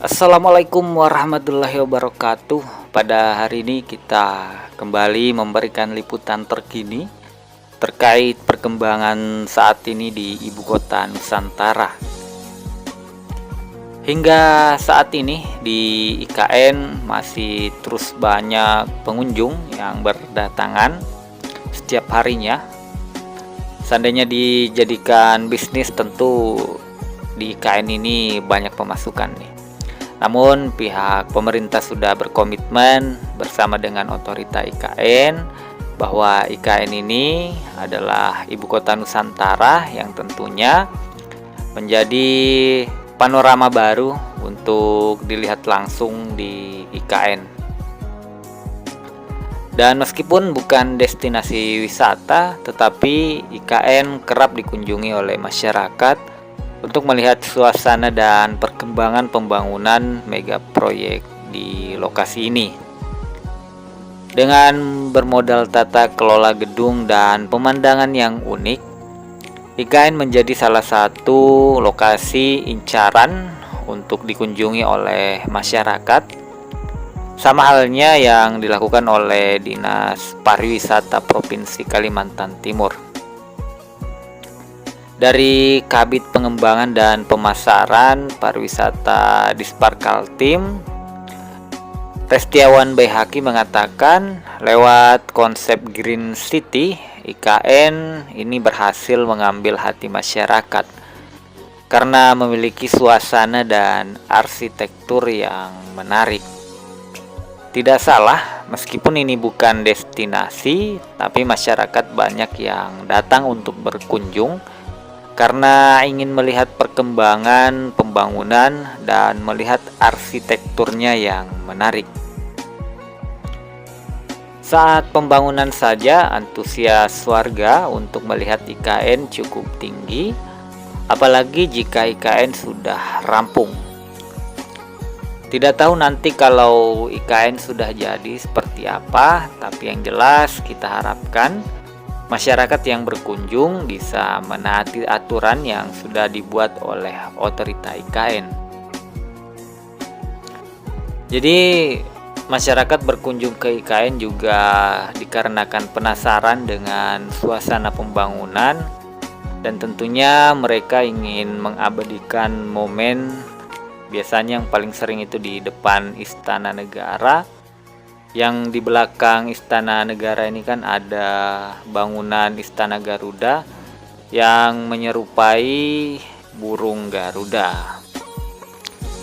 Assalamualaikum warahmatullahi wabarakatuh. Pada hari ini kita kembali memberikan liputan terkini terkait perkembangan saat ini di ibu kota Nusantara. Hingga saat ini di IKN masih terus banyak pengunjung yang berdatangan setiap harinya. Seandainya dijadikan bisnis, tentu di IKN ini banyak pemasukan nih. Namun pihak pemerintah sudah berkomitmen bersama dengan otorita IKN bahwa IKN ini adalah ibu kota Nusantara yang tentunya menjadi panorama baru untuk dilihat langsung di IKN. Dan meskipun bukan destinasi wisata, tetapi IKN kerap dikunjungi oleh masyarakat untuk melihat suasana dan perkembangan pembangunan mega proyek di lokasi ini. Dengan bermodal tata kelola gedung dan pemandangan yang unik, IKN menjadi salah satu lokasi incaran untuk dikunjungi oleh masyarakat, sama halnya yang dilakukan oleh Dinas Pariwisata Provinsi Kalimantan Timur. Dari Kabid Pengembangan dan Pemasaran Pariwisata Dispar Kaltim, Restiawan Baihaqi mengatakan lewat konsep Green City, IKN ini berhasil mengambil hati masyarakat karena memiliki suasana dan arsitektur yang menarik. Tidak salah, meskipun ini bukan destinasi, tapi masyarakat banyak yang datang untuk berkunjung karena ingin melihat perkembangan pembangunan dan melihat arsitekturnya yang menarik. Saat pembangunan saja antusias warga untuk melihat IKN cukup tinggi, apalagi jika IKN sudah rampung. Tidak tahu nanti kalau IKN sudah jadi seperti apa, tapi yang jelas kita harapkan masyarakat yang berkunjung bisa menaati aturan yang sudah dibuat oleh otorita IKN. Jadi masyarakat berkunjung ke IKN juga dikarenakan penasaran dengan suasana pembangunan, dan tentunya mereka ingin mengabadikan momen. Biasanya yang paling sering itu di depan Istana Negara. Yang di belakang Istana Negara ini kan ada bangunan Istana Garuda yang menyerupai burung Garuda.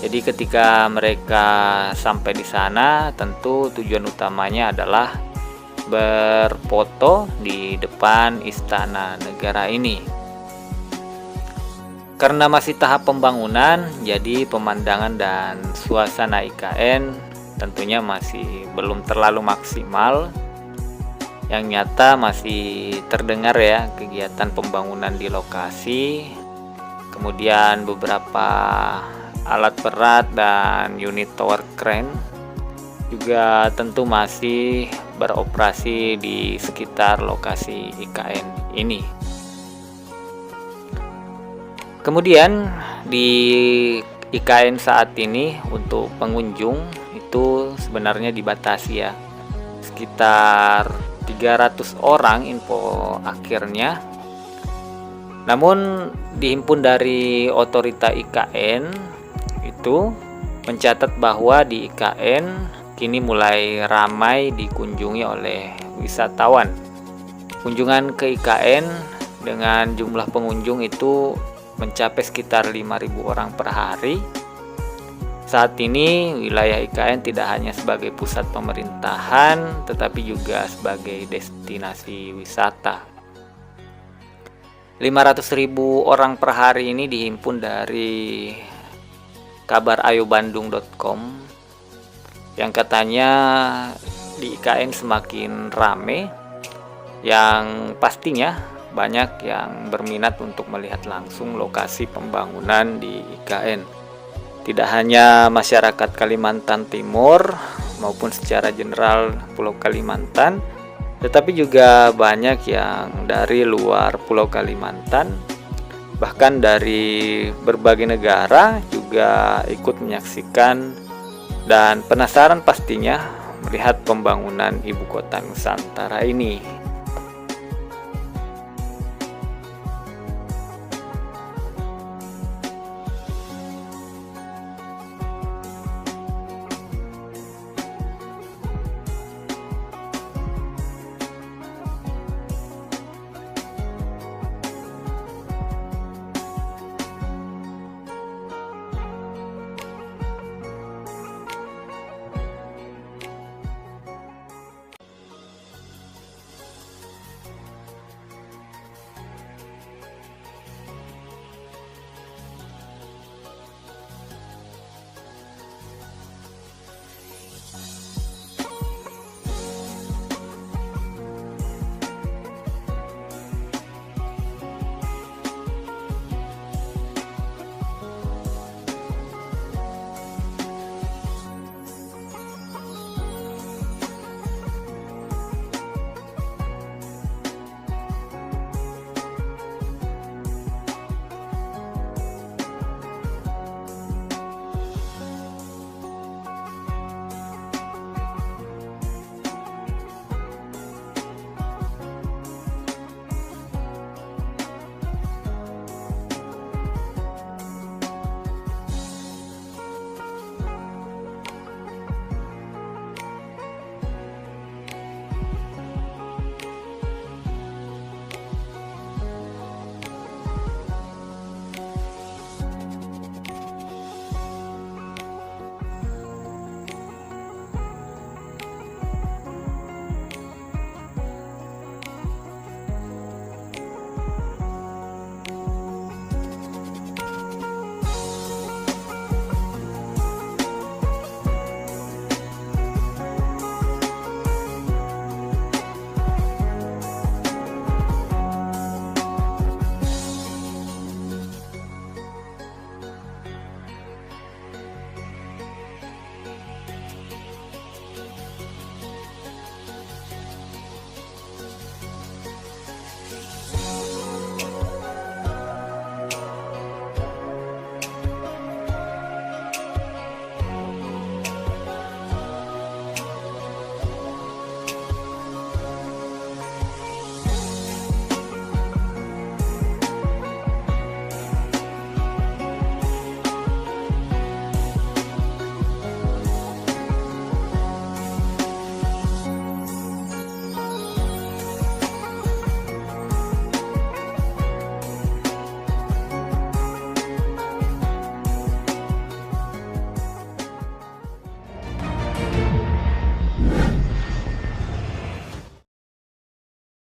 Jadi ketika mereka sampai di sana, tentu tujuan utamanya adalah berfoto di depan Istana Negara ini. Karena masih tahap pembangunan, jadi pemandangan dan suasana IKN tentunya masih belum terlalu maksimal. Yang nyata masih terdengar ya kegiatan pembangunan di lokasi. Kemudian beberapa alat berat dan unit tower crane juga tentu masih beroperasi di sekitar lokasi IKN ini. Kemudian di IKN saat ini untuk pengunjung itu sebenarnya dibatasi ya, sekitar 300 orang info akhirnya. Namun dihimpun dari otorita IKN itu mencatat bahwa di IKN kini mulai ramai dikunjungi oleh wisatawan. Kunjungan ke IKN dengan jumlah pengunjung itu mencapai sekitar 5.000 orang per hari. Saat ini wilayah IKN tidak hanya sebagai pusat pemerintahan, tetapi juga sebagai destinasi wisata. 500.000 orang per hari ini dihimpun dari kabarayobandung.com yang katanya di IKN semakin rame, yang pastinya banyak yang berminat untuk melihat langsung lokasi pembangunan di IKN. Tidak hanya masyarakat Kalimantan Timur maupun secara general Pulau Kalimantan, tetapi juga banyak yang dari luar Pulau Kalimantan, bahkan dari berbagai negara juga juga ikut menyaksikan dan penasaran pastinya melihat pembangunan ibu kota Nusantara ini.